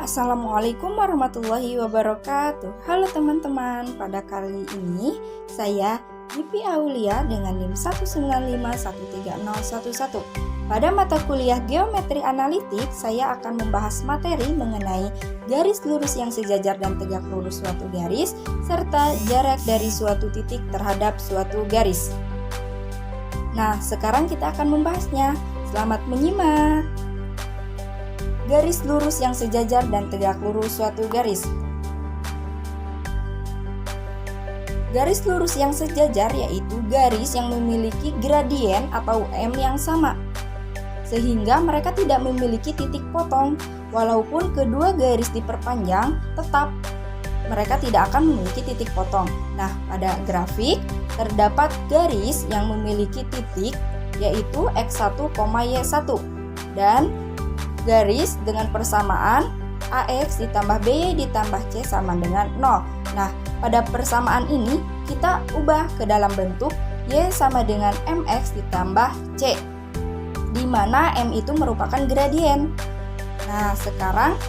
Assalamualaikum warahmatullahi wabarakatuh. Halo teman-teman, pada kali ini saya Gipi Aulia dengan NIM 195130111. Pada mata kuliah Geometri Analitik, saya akan membahas materi mengenai garis lurus yang sejajar dan tegak lurus suatu garis, serta jarak dari suatu titik terhadap suatu garis. Nah, sekarang kita akan membahasnya. Selamat menyimak. Garis lurus yang sejajar dan tegak lurus suatu garis. Garis lurus yang sejajar yaitu garis yang memiliki gradien atau M yang sama, sehingga mereka tidak memiliki titik potong. Walaupun kedua garis diperpanjang, tetap mereka tidak akan memiliki titik potong. Nah, pada grafik terdapat garis yang memiliki titik yaitu X1, Y1 dan garis dengan persamaan AX ditambah BY ditambah C sama dengan 0. Nah, pada persamaan ini kita ubah ke dalam bentuk Y sama dengan MX ditambah C, di mana M itu merupakan gradien. Nah, sekarang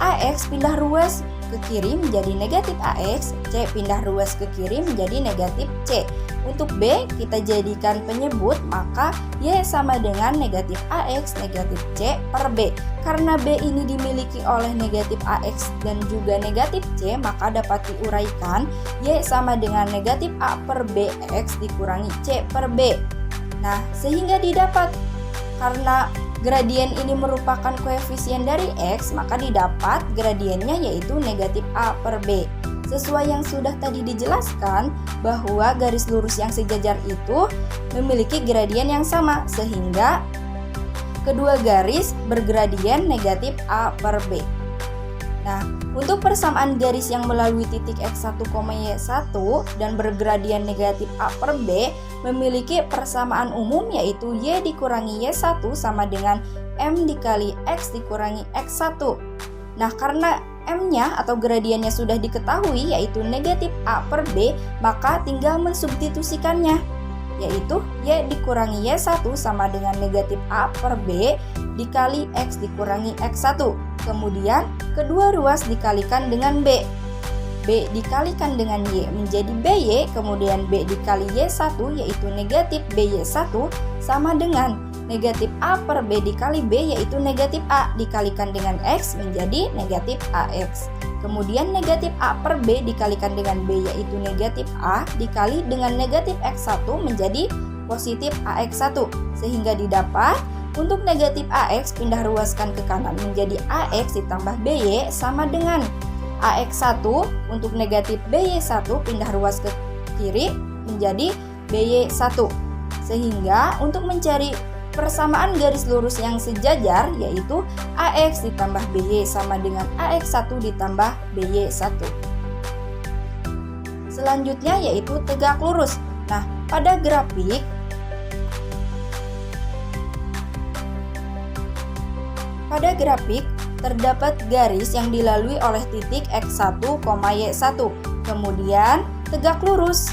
AX pindah ruas ke kiri menjadi negatif AX, C pindah ruas ke kiri menjadi negatif C. Untuk B kita jadikan penyebut, maka Y sama dengan negatif AX negatif C per B. Karena B ini dimiliki oleh negatif AX dan juga negatif C, maka dapat diuraikan Y sama dengan negatif A per BX dikurangi C per B. Nah, sehingga didapat, karena gradien ini merupakan koefisien dari X, maka didapat gradiennya yaitu negatif A per B. Sesuai yang sudah tadi dijelaskan, bahwa garis lurus yang sejajar itu memiliki gradien yang sama, sehingga kedua garis bergradien negatif A per B. Nah, untuk persamaan garis yang melalui titik X1, Y1 dan bergradien negatif A per B memiliki persamaan umum yaitu Y dikurangi Y1 sama dengan M dikali X dikurangi X1. Nah, karena M-nya atau gradiennya sudah diketahui yaitu negatif A per B, maka tinggal mensubstitusikannya, yaitu Y dikurangi Y1 sama dengan negatif A per B dikali X dikurangi X1. Kemudian kedua ruas dikalikan dengan B. B dikalikan dengan Y menjadi BY, kemudian B dikali Y1 yaitu negatif BY1 sama dengan negatif A per B dikali B yaitu negatif A dikalikan dengan X menjadi negatif AX. Kemudian negatif A per B dikalikan dengan B yaitu negatif A dikali dengan negatif X1 menjadi positif AX1. Sehingga didapat untuk negatif AX pindah ruaskan ke kanan menjadi AX ditambah BY sama dengan AX1. Untuk negatif BY1 pindah ruas ke kiri menjadi BY1. Sehingga untuk mencari persamaan garis lurus yang sejajar yaitu AX ditambah BY sama dengan AX1 ditambah BY1. Selanjutnya yaitu tegak lurus. Nah, pada grafik terdapat garis yang dilalui oleh titik X1, Y1. Kemudian tegak lurus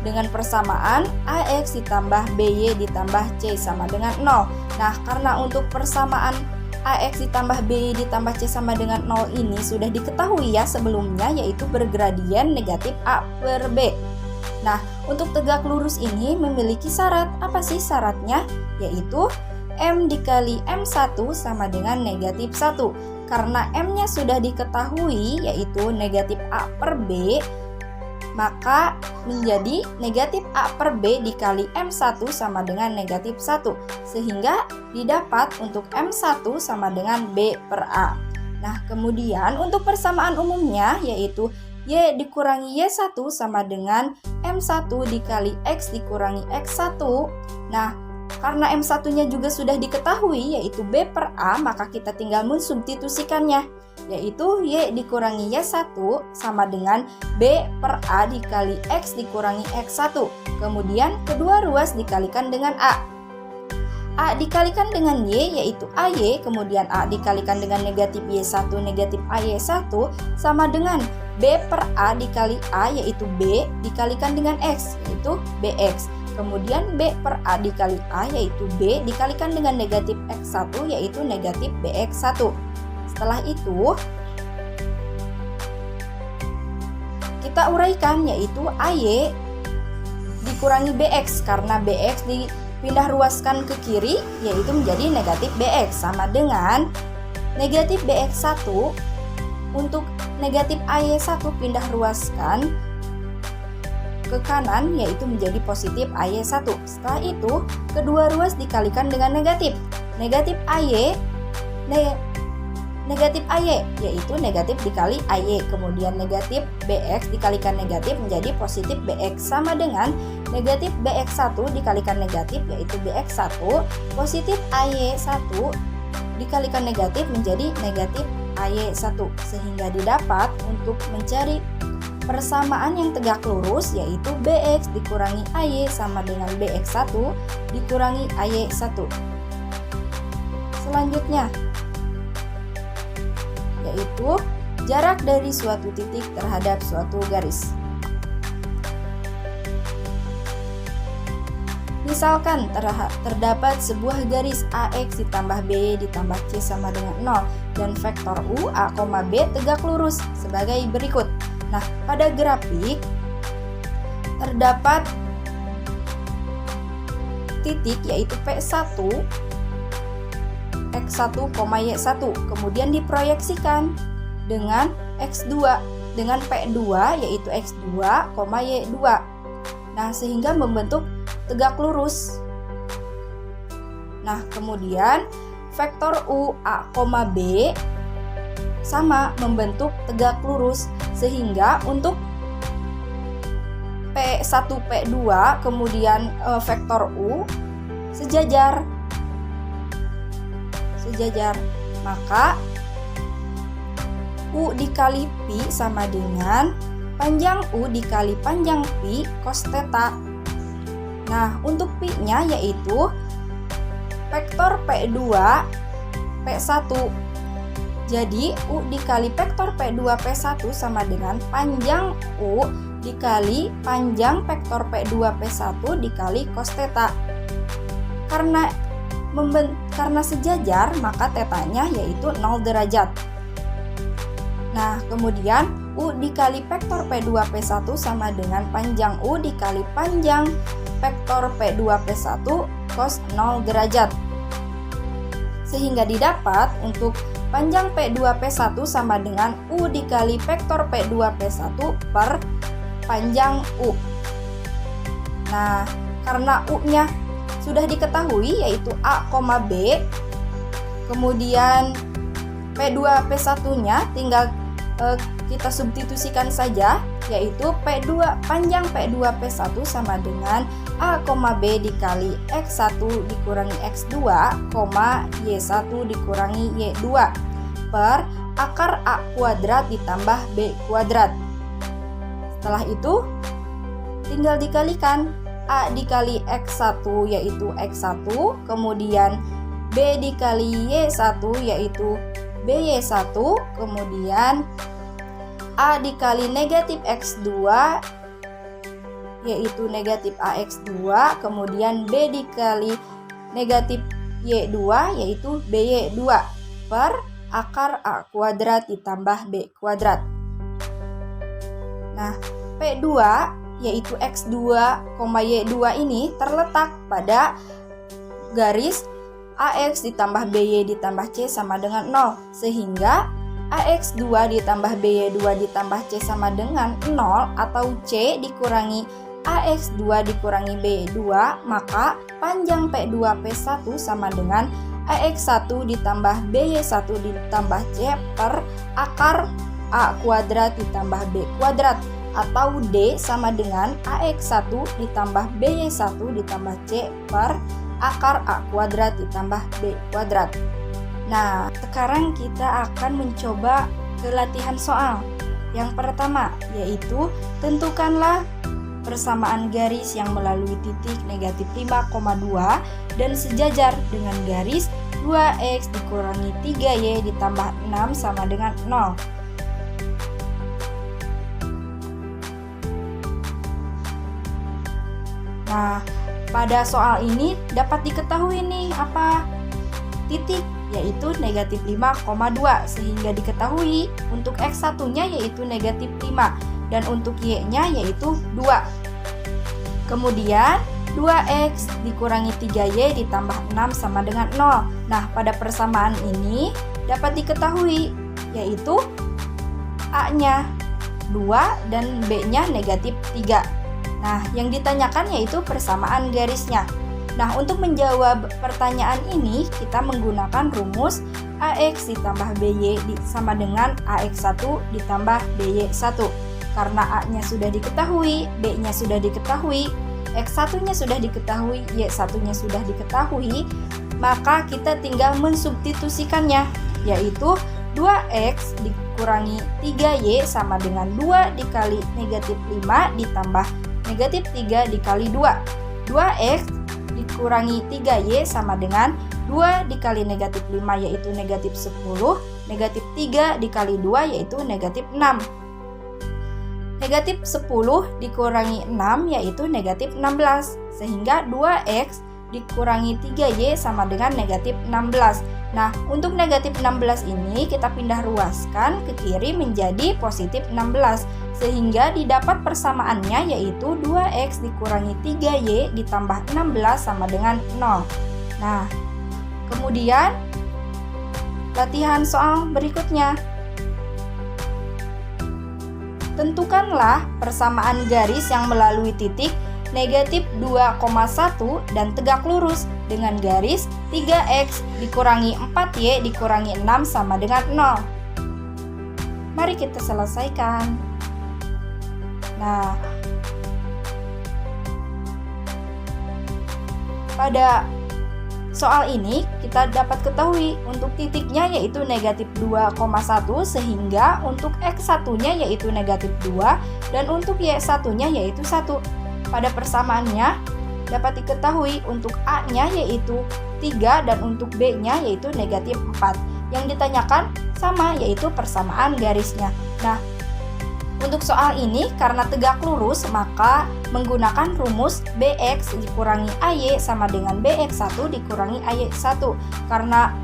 dengan persamaan AX ditambah BY ditambah C sama dengan 0. Nah, karena untuk persamaan AX ditambah BY ditambah C sama dengan 0 ini sudah diketahui ya sebelumnya, yaitu bergradien negatif A per B. Nah, untuk tegak lurus ini memiliki syarat. Apa sih syaratnya? Yaitu M dikali M1 sama dengan negatif 1. Karena M-nya sudah diketahui yaitu negatif A per B, maka menjadi negatif A per B dikali M1 sama dengan negatif 1. Sehingga didapat untuk M1 sama dengan B per A. Nah, kemudian untuk persamaan umumnya yaitu Y dikurangi Y1 sama dengan M1 dikali X dikurangi X1. Nah, karena M1-nya juga sudah diketahui yaitu B per A, maka kita tinggal mensubstitusikannya, yaitu Y dikurangi Y1 sama dengan B per A dikali X dikurangi X1. Kemudian kedua ruas dikalikan dengan A. A dikalikan dengan Y yaitu AY, kemudian A dikalikan dengan negatif Y1 negatif AY1 sama dengan B per A dikali A yaitu B dikalikan dengan X yaitu BX. Kemudian B per A dikali A yaitu B dikalikan dengan negatif X1 yaitu negatif BX1. Setelah itu Kita uraikan, yaitu AY dikurangi BX, karena BX dipindah ruaskan ke kiri, yaitu menjadi negatif BX, sama dengan negatif BX1 untuk negatif AY1 pindah ruaskan ke kanan, yaitu menjadi positif AY1. Setelah itu, kedua ruas dikalikan dengan negatif. Negatif AY, negatif AY, yaitu negatif dikali AY. Kemudian negatif BX dikalikan negatif menjadi positif BX, sama dengan negatif BX1 dikalikan negatif, yaitu BX1, positif AY1 dikalikan negatif menjadi negatif AY1. Sehingga didapat untuk mencari persamaan yang tegak lurus, yaitu BX dikurangi AY sama dengan BX1 dikurangi AY1. Selanjutnya, yaitu jarak dari suatu titik terhadap suatu garis. Misalkan terdapat sebuah garis AX ditambah B ditambah C sama dengan 0 dan vektor U A, B tegak lurus sebagai berikut. Nah, pada grafik terdapat titik, yaitu P1, X1, Y1, kemudian diproyeksikan dengan X2, dengan P2, yaitu X2, Y2. Nah, sehingga membentuk tegak lurus. Nah, kemudian vektor U, A, B sama membentuk tegak lurus, sehingga untuk P1, P2, kemudian vektor U sejajar. Maka U dikali Pi sama dengan panjang U dikali panjang Pi cos theta. Nah, untuk Pi-nya yaitu vektor P2 P1. Jadi U dikali vektor P2 P1 sama dengan panjang U dikali panjang vektor P2 P1 dikali cos theta. Karena sejajar, maka tetanya yaitu 0 derajat. Nah, kemudian U dikali vektor P2 P1 sama dengan panjang U dikali panjang vektor P2 P1 cos 0 derajat. Sehingga didapat untuk panjang P2 P1 sama dengan U dikali vektor P2 P1 per panjang U. Nah, karena U-nya sudah diketahui, yaitu A, B, kemudian P2 P1-nya tinggal kita substitusikan saja, yaitu panjang P2 P1 sama dengan A, B dikali X1 dikurangi X2, Y1 dikurangi Y2 per akar A kuadrat ditambah B kuadrat. Setelah itu tinggal dikalikan. A dikali X1 yaitu X1, kemudian B dikali Y1 yaitu BY1, kemudian A dikali negatif X2 yaitu negatif AX2, kemudian B dikali negatif Y2 yaitu BY2 per akar A kuadrat ditambah B kuadrat. Nah, P2 yaitu X2, Y2 ini terletak pada garis AX ditambah BY ditambah C sama dengan 0, sehingga AX2 ditambah BY2 ditambah C sama dengan 0 atau C dikurangi AX2 dikurangi BY2, maka panjang P2 P1 sama dengan AX1 ditambah BY1 ditambah C per akar A kuadrat ditambah B kuadrat, atau D sama dengan AX1 ditambah BY1 ditambah C per akar A kuadrat ditambah B kuadrat. Nah, sekarang kita akan mencoba ke latihan soal. Yang pertama, yaitu tentukanlah persamaan garis yang melalui titik negatif 5,2 dan sejajar dengan garis 2X dikurangi 3Y ditambah 6 sama dengan 0. Nah, pada soal ini dapat diketahui nih apa titik, yaitu negatif 5,2, sehingga diketahui untuk X1-nya yaitu negatif 5. dan untuk Y-nya yaitu 2. Kemudian 2X dikurangi 3Y ditambah 6 sama dengan 0. Nah, pada persamaan ini dapat diketahui yaitu A-nya 2 dan B-nya negatif 3. Nah, yang ditanyakan yaitu persamaan garisnya. Nah, untuk menjawab pertanyaan ini kita menggunakan rumus AX ditambah BY sama dengan AX1 ditambah BY1. Karena A-nya sudah diketahui, B-nya sudah diketahui, X1-nya sudah diketahui, Y1-nya sudah diketahui, maka kita tinggal mensubstitusikannya, yaitu 2X dikurangi 3Y sama dengan 2 dikali negatif 5 ditambah negatif 3 dikali 2. 2X dikurangi 3Y sama dengan 2 dikali negatif 5 yaitu negatif 10, negatif 3 dikali 2 yaitu negatif 6. Negatif 10 dikurangi 6 yaitu negatif 16, sehingga 2X dikurangi 3Y sama dengan negatif 16. Nah, untuk negatif 16 ini kita pindah ruaskan ke kiri menjadi positif 16, sehingga didapat persamaannya yaitu 2X dikurangi 3Y ditambah 16 sama dengan 0. Nah, kemudian latihan soal berikutnya. Tentukanlah persamaan garis yang melalui titik negatif 2,1 dan tegak lurus dengan garis 3X dikurangi 4Y dikurangi 6 sama dengan 0. Mari kita selesaikan. Nah, pada soal ini kita dapat ketahui untuk titiknya yaitu negatif 2,1 sehingga untuk X1-nya yaitu negatif 2 dan untuk Y1-nya yaitu 1. Pada persamaannya dapat diketahui untuk A-nya yaitu 3 dan untuk B-nya yaitu negatif 4. Yang ditanyakan sama yaitu persamaan garisnya. Nah, untuk soal ini karena tegak lurus maka menggunakan rumus BX dikurangi AY sama dengan BX1 dikurangi AY1. Karena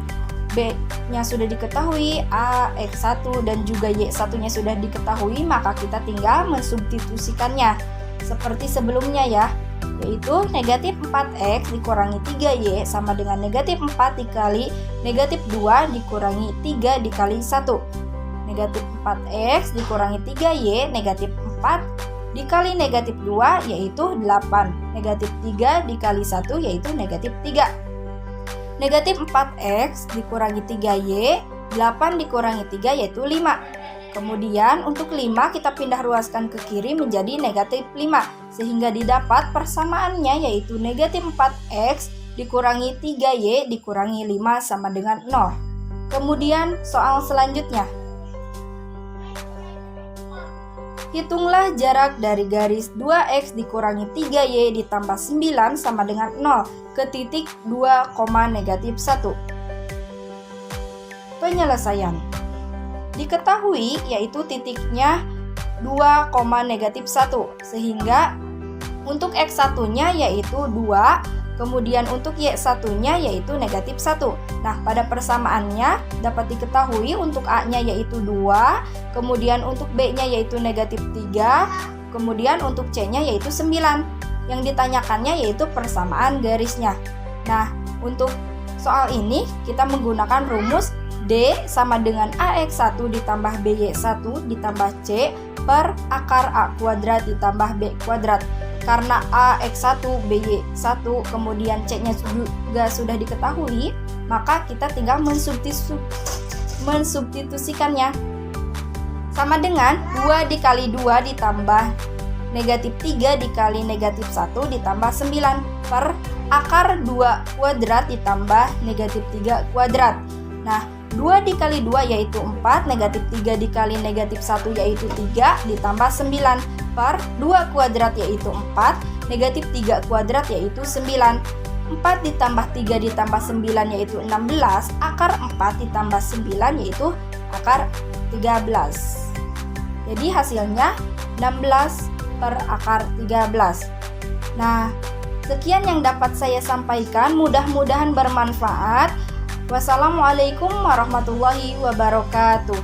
B-nya sudah diketahui, AX1 dan juga Y1-nya sudah diketahui, maka kita tinggal mensubstitusikannya seperti sebelumnya ya, yaitu negatif 4X dikurangi 3Y sama dengan negatif 4 dikali negatif 2 dikurangi 3 dikali 1. Negatif 4X dikurangi 3Y negatif 4 dikali negatif 2 yaitu 8. Negatif 3 dikali 1 yaitu negatif 3. Negatif 4X dikurangi 3Y, 8 dikurangi 3 yaitu 5. Kemudian untuk 5 kita pindah ruaskan ke kiri menjadi negatif 5 sehingga didapat persamaannya yaitu negatif 4X dikurangi 3Y dikurangi 5 sama dengan 0. Kemudian soal selanjutnya. Hitunglah jarak dari garis 2X dikurangi 3Y ditambah 9 sama dengan 0 ke titik 2, negatif 1. Penyelesaian. Diketahui yaitu titiknya 2, negatif 1 sehingga untuk X1-nya yaitu 2, kemudian untuk Y1-nya yaitu negatif 1. Nah, pada persamaannya dapat diketahui untuk A-nya yaitu 2, kemudian untuk B-nya yaitu negatif 3, kemudian untuk C-nya yaitu 9. Yang ditanyakannya yaitu persamaan garisnya. Nah, untuk soal ini kita menggunakan rumus D sama dengan AX1 ditambah BY1 ditambah C per akar A kuadrat ditambah B kuadrat. Karena AX1, BY1, kemudian C-nya juga sudah diketahui, maka kita tinggal mensubstitusikannya. Sama dengan 2 dikali 2 ditambah negatif 3 dikali negatif 1 ditambah 9 per akar 2 kuadrat ditambah negatif 3 kuadrat. Nah, 2 dikali 2 yaitu 4, negatif 3 dikali negatif 1 yaitu 3, ditambah 9 per 2 kuadrat yaitu 4, negatif 3 kuadrat yaitu 9. 4 ditambah 3 ditambah 9 yaitu 16, akar 4 ditambah 9 yaitu akar 13. Jadi hasilnya 16 per akar 13. Nah, sekian yang dapat saya sampaikan, mudah-mudahan bermanfaat. Wassalamualaikum warahmatullahi wabarakatuh.